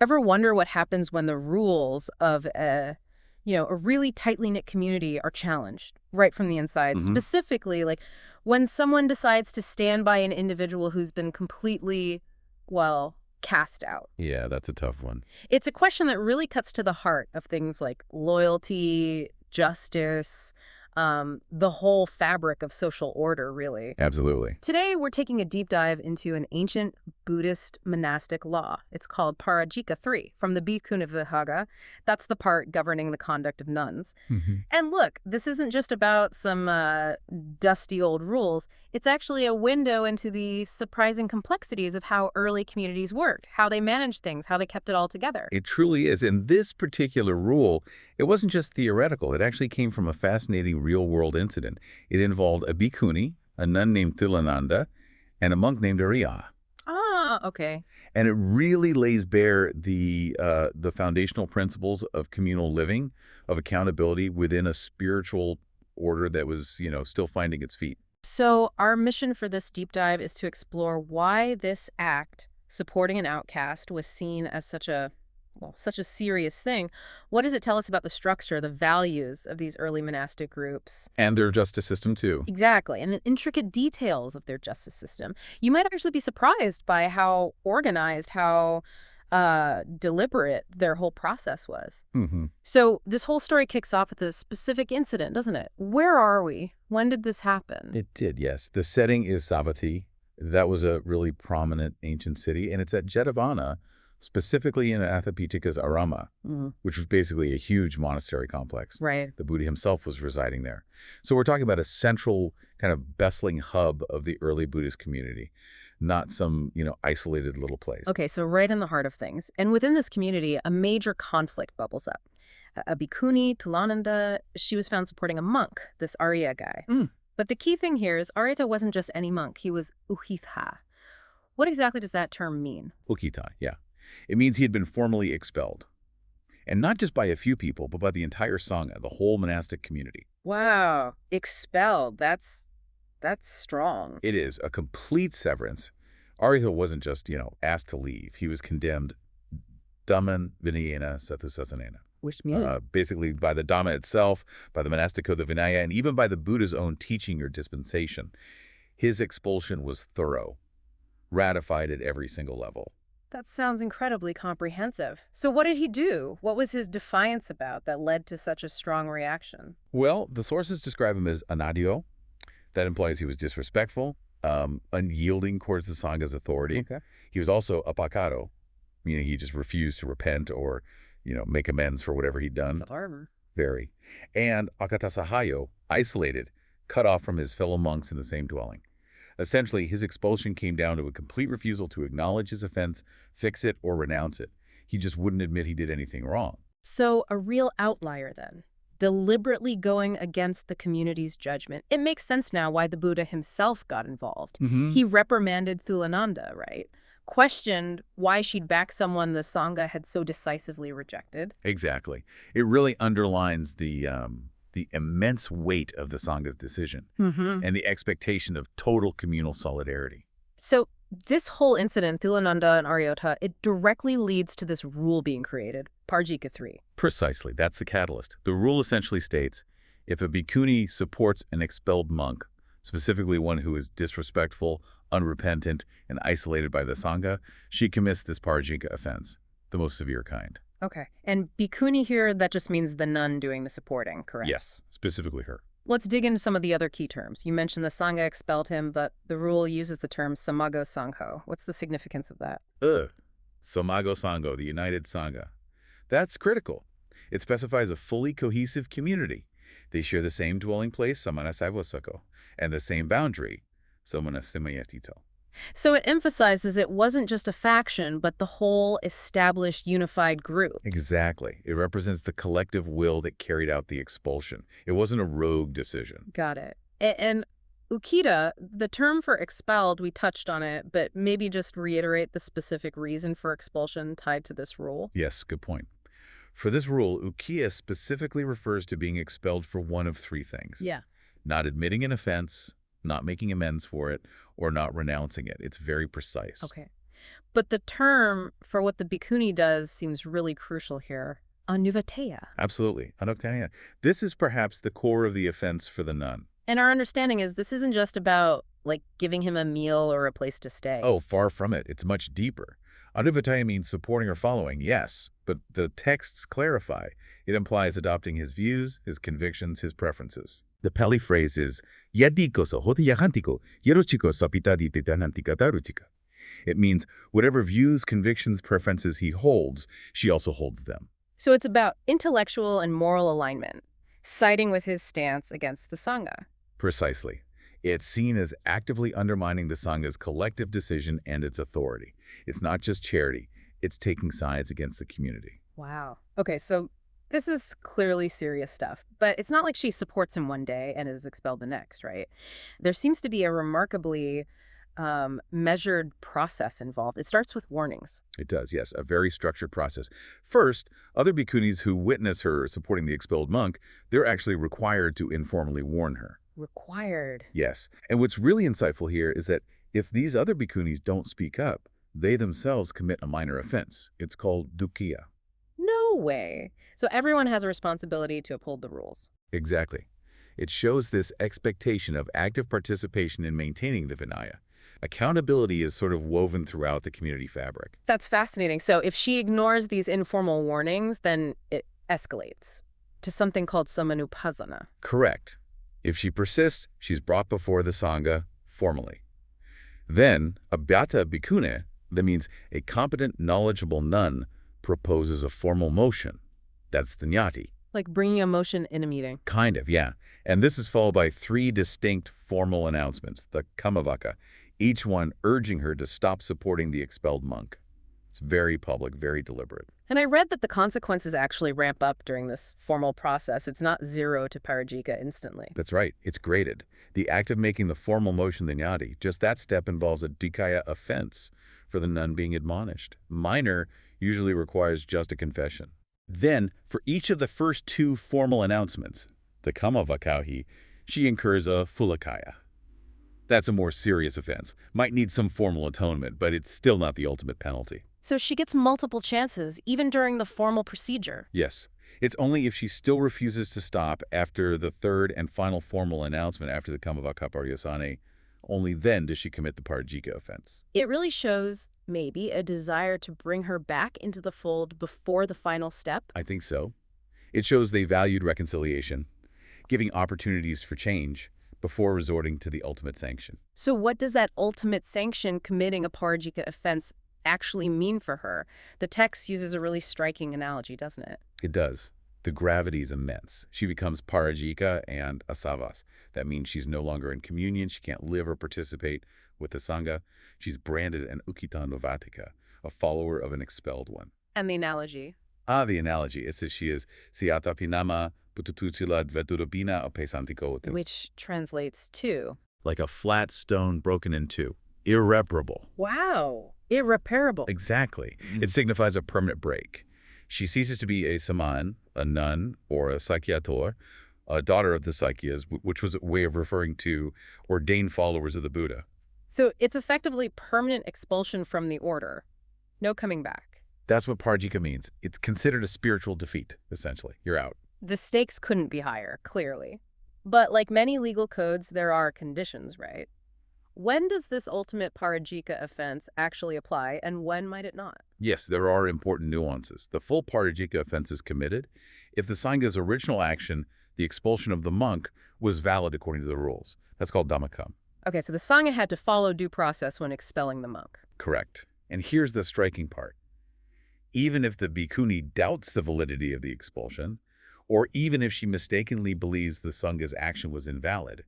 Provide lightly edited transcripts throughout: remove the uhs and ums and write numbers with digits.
Ever wonder what happens when the rules of a really tightly knit community are challenged right from the inside? Hmm. Specifically, like when someone decides to stand by an individual who's been completely, well, cast out. Yeah, that's a tough one. It's a question that really cuts to the heart of things like loyalty, justice, the whole fabric of social order, really. Absolutely. Today, we're taking a deep dive into an ancient Buddhist monastic law. It's called Pārājika 3 from the Bhikkhunī Vihāga. That's the part governing the conduct of nuns. Hmm. And look, this isn't just about some dusty old rules. It's actually a window into the surprising complexities of how early communities worked, how they managed things, how they kept it all together. It truly is. And this particular rule, it wasn't just theoretical. It actually came from a fascinating real-world incident. It involved a bhikkhuni, a nun named Thullanandā, and a monk named Ariṭṭha. Ah, okay. And it really lays bare the foundational principles of communal living, of accountability within a spiritual order that was, still finding its feet. So our mission for this deep dive is to explore why this act, supporting an outcast, was seen as such a serious thing. What does it tell us about the structure, the values of these early monastic groups? And their justice system, too. Exactly, and the intricate details of their justice system. You might actually be surprised by how organized, how deliberate their whole process was. Hmm. So this whole story kicks off with a specific incident, doesn't it? Where are we? When did this happen? It did, yes. The setting is Savatthi. That was a really prominent ancient city, and it's at Jetavana, specifically in Athapitika's Arama, which was basically a huge monastery complex. Right. The Buddha himself was residing there. So we're talking about a central kind of bustling hub of the early Buddhist community, not some, isolated little place. Okay, so right in the heart of things. And within this community, a major conflict bubbles up. A bhikkhuni, Thullanandā, she was found supporting a monk, this Ariya guy. But the key thing here is Ariṭṭha wasn't just any monk. He was Uhiṭha. What exactly does that term mean? Uhiṭha, yeah. It means he had been formally expelled. And not just by a few people, but by the entire Saṅgha, the whole monastic community. Wow, expelled. That's strong. It is a complete severance. Ariṭṭha wasn't just, asked to leave. He was condemned Dhamman Vinayena Sathusasanena. Which means? Basically by the Dhamma itself, by the monastic code, the Vinaya, and even by the Buddha's own teaching or dispensation. His expulsion was thorough, ratified at every single level. That sounds incredibly comprehensive. So what did he do? What was his defiance about that led to such a strong reaction? Well, the sources describe him as anadio. That implies he was disrespectful, unyielding towards the Saṅgha's authority. Okay. He was also apakado, meaning he just refused to repent or, make amends for whatever he'd done. That's alarming. Very. And akatasahayo, isolated, cut off from his fellow monks in the same dwelling. Essentially, his expulsion came down to a complete refusal to acknowledge his offense, fix it, or renounce it. He just wouldn't admit he did anything wrong. So a real outlier then, deliberately going against the community's judgment. It makes sense now why the Buddha himself got involved. He reprimanded Thullanandā, right? Questioned why she'd back someone the Saṅgha had so decisively rejected. Exactly. It really underlines the immense weight of the Saṅgha's decision and the expectation of total communal solidarity. So this whole incident, Thullanandā and Ariṭṭha, it directly leads to this rule being created, Pārājika 3. Precisely. That's the catalyst. The rule essentially states, if a bhikkhuni supports an expelled monk, specifically one who is disrespectful, unrepentant, and isolated by the Saṅgha, she commits this Pārājika offense, the most severe kind. Okay. And bhikkhuni here, that just means the nun doing the supporting, correct? Yes, specifically her. Let's dig into some of the other key terms. You mentioned the Saṅgha expelled him, but the rule uses the term samago sangho. What's the significance of that? Samago Sangho, the united Saṅgha. That's critical. It specifies a fully cohesive community. They share the same dwelling place, samanasavosako, and the same boundary, samanasimayatito. So it emphasizes it wasn't just a faction, but the whole established unified group. Exactly. It represents the collective will that carried out the expulsion. It wasn't a rogue decision. Got it. And Ukiṭha, the term for expelled, we touched on it, but maybe just reiterate the specific reason for expulsion tied to this rule. Yes, good point. For this rule, Ukiṭha specifically refers to being expelled for one of three things. Yeah. Not admitting an offense, not making amends for it, or not renouncing it. It's very precise. Okay. But the term for what the bhikkhuni does seems really crucial here. Anuvateya. Absolutely. Anuktaya. This is perhaps the core of the offense for the nun. And our understanding is this isn't just about, like, giving him a meal or a place to stay. Oh, far from it. It's much deeper. Anuvataya means supporting or following, yes, but the texts clarify. It implies adopting his views, his convictions, his preferences. The Pali phrase is, Yadikoso hoti yahantiko, yerochiko sapitadite danantika darutika. It means whatever views, convictions, preferences he holds, she also holds them. So it's about intellectual and moral alignment, siding with his stance against the Saṅgha. Precisely. It's seen as actively undermining the Saṅgha's collective decision and its authority. It's not just charity, it's taking sides against the community. Wow. Okay, so this is clearly serious stuff, but it's not like she supports him one day and is expelled the next, right? There seems to be a remarkably measured process involved. It starts with warnings. It does, yes, a very structured process. First, other bhikkhunis who witness her supporting the expelled monk, they're actually required to informally warn her. Required. Yes, and what's really insightful here is that if these other bhikkhunis don't speak up, they themselves commit a minor offense. It's called dukkhiya. No way. So everyone has a responsibility to uphold the rules. Exactly. It shows this expectation of active participation in maintaining the Vinaya. Accountability is sort of woven throughout the community fabric. That's fascinating. So if she ignores these informal warnings, then it escalates to something called samanuppasana. Correct. If she persists, she's brought before the Saṅgha formally. Then, a bhata bhikkhune, that means a competent, knowledgeable nun, proposes a formal motion. That's the ñāti. Like bringing a motion in a meeting. Kind of, yeah. And this is followed by 3 distinct formal announcements, the kamavaka, each one urging her to stop supporting the expelled monk. It's very public, very deliberate. And I read that the consequences actually ramp up during this formal process. It's not 0 to Pārājika instantly. That's right. It's graded. The act of making the formal motion, the ñāti, just that step involves a dikkhaya offense for the nun being admonished. Minor usually requires just a confession. Then, for each of the first 2 formal announcements, the kamavakauhi, she incurs a phullakaya. That's a more serious offense. Might need some formal atonement, but it's still not the ultimate penalty. So she gets multiple chances, even during the formal procedure. Yes. It's only if she still refuses to stop after the 3rd and final formal announcement after the kamavaka paryasane, only then does she commit the Pārājika offense. It really shows, maybe, a desire to bring her back into the fold before the final step. I think so. It shows they valued reconciliation, giving opportunities for change, before resorting to the ultimate sanction. So what does that ultimate sanction, committing a Pārājika offense, actually mean for her? The text uses a really striking analogy, doesn't it? It does. The gravity is immense. She becomes Pārājika and asavas. That means she's no longer in communion, she can't live or participate with the Saṅgha. She's branded an ukitānuvatika, a follower of an expelled one. And the analogy? The analogy. It says she is siatapinama putututsila dveturabina apesantiko. Which translates to? Like a flat stone broken in 2. Irreparable. Wow. Irreparable. Exactly. It signifies a permanent break. She ceases to be a saman, a nun, or a saikyator, a daughter of the Saikyas, which was a way of referring to ordained followers of the Buddha. So it's effectively permanent expulsion from the order. No coming back. That's what Pārājika means. It's considered a spiritual defeat, essentially. You're out. The stakes couldn't be higher, clearly. But like many legal codes, there are conditions, right? When does this ultimate Pārājika offense actually apply, and when might it not? Yes, there are important nuances. The full Pārājika offense is committed if the Saṅgha's original action, the expulsion of the monk, was valid according to the rules. That's called Dhammaka. Okay, so the Saṅgha had to follow due process when expelling the monk. Correct. And here's the striking part. Even if the bhikkhuni doubts the validity of the expulsion, or even if she mistakenly believes the Saṅgha's action was invalid,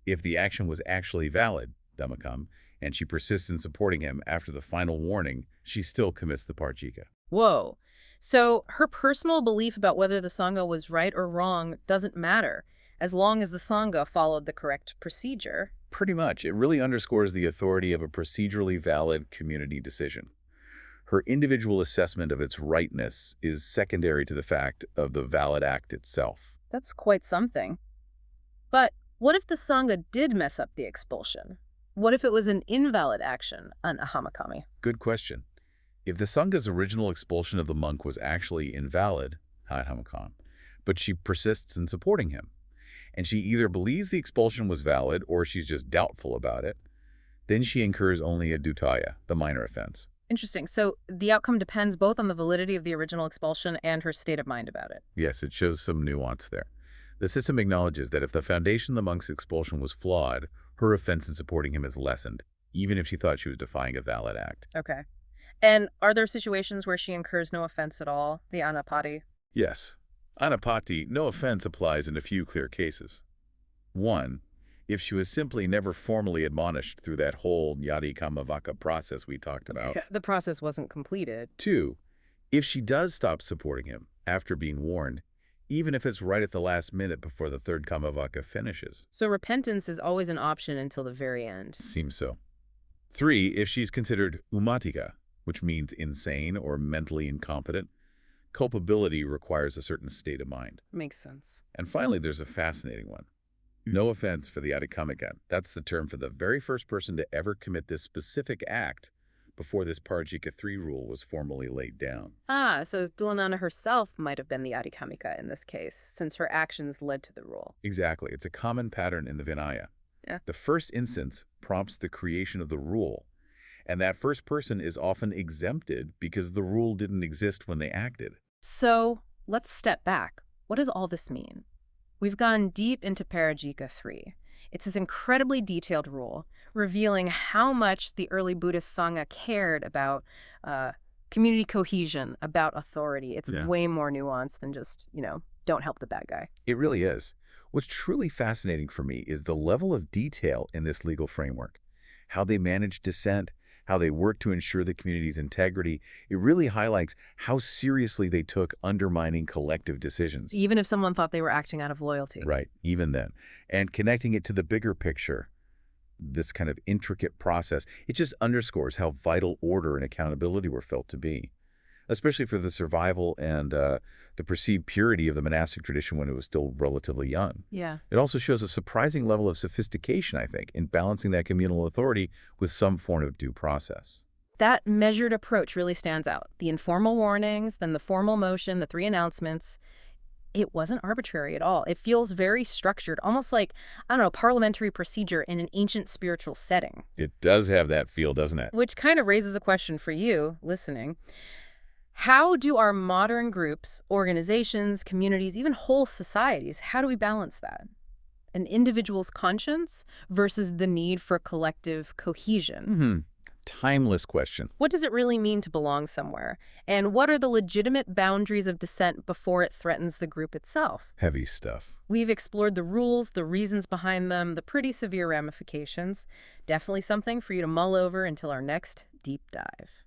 if the action was actually valid, Dhammaka, and she persists in supporting him after the final warning, she still commits the Pārājika. Whoa. So her personal belief about whether the Saṅgha was right or wrong doesn't matter, as long as the Saṅgha followed the correct procedure. Pretty much. It really underscores the authority of a procedurally valid community decision. Her individual assessment of its rightness is secondary to the fact of the valid act itself. That's quite something. But what if the Saṅgha did mess up the expulsion? What if it was an invalid action, an ahamakami? Good question. If the Saṅgha's original expulsion of the monk was actually invalid, but she persists in supporting him, and she either believes the expulsion was valid or she's just doubtful about it, then she incurs only a duttaya, the minor offense. Interesting. So the outcome depends both on the validity of the original expulsion and her state of mind about it. Yes, it shows some nuance there. The system acknowledges that if the foundation of the monk's expulsion was flawed, her offense in supporting him is lessened, even if she thought she was defying a valid act. Okay. And are there situations where she incurs no offense at all, the anapati? Yes. Anapati, no offense applies in a few clear cases. 1. If she was simply never formally admonished through that whole yadi kamavaka process we talked about. The process wasn't completed. 2. If she does stop supporting him after being warned, even if it's right at the last minute before the third kamavaka finishes. So repentance is always an option until the very end. Seems so. 3. If she's considered umatika, which means insane or mentally incompetent, culpability requires a certain state of mind. Makes sense. And finally, there's a fascinating one. No offense for the adikamika. That's the term for the very first person to ever commit this specific act before this Pārājika 3 rule was formally laid down. So Thullanandā herself might have been the adikamika in this case, since her actions led to the rule. Exactly. It's a common pattern in the Vinaya. Yeah. The first instance prompts the creation of the rule, and that first person is often exempted because the rule didn't exist when they acted. So let's step back. What does all this mean? We've gone deep into Pārājika 3. It's this incredibly detailed rule, revealing how much the early Buddhist Saṅgha cared about community cohesion, about authority. It's way more nuanced than just, don't help the bad guy. It really is. What's truly fascinating for me is the level of detail in this legal framework. How they manage dissent, how they work to ensure the community's integrity. It really highlights how seriously they took undermining collective decisions. Even if someone thought they were acting out of loyalty. Right, even then. And connecting it to the bigger picture, this kind of intricate process, it just underscores how vital order and accountability were felt to be, especially for the survival and the perceived purity of the monastic tradition when it was still relatively young. Yeah. It also shows a surprising level of sophistication, I think, in balancing that communal authority with some form of due process. That measured approach really stands out. The informal warnings, then the formal motion, the 3 announcements. It wasn't arbitrary at all. It feels very structured, almost like, parliamentary procedure in an ancient spiritual setting. It does have that feel, doesn't it? Which kind of raises a question for you, listening. How do our modern groups, organizations, communities, even whole societies, how do we balance that? An individual's conscience versus the need for collective cohesion. Timeless question. What does it really mean to belong somewhere? And what are the legitimate boundaries of dissent before it threatens the group itself? Heavy stuff. We've explored the rules, the reasons behind them, the pretty severe ramifications. Definitely something for you to mull over until our next deep dive.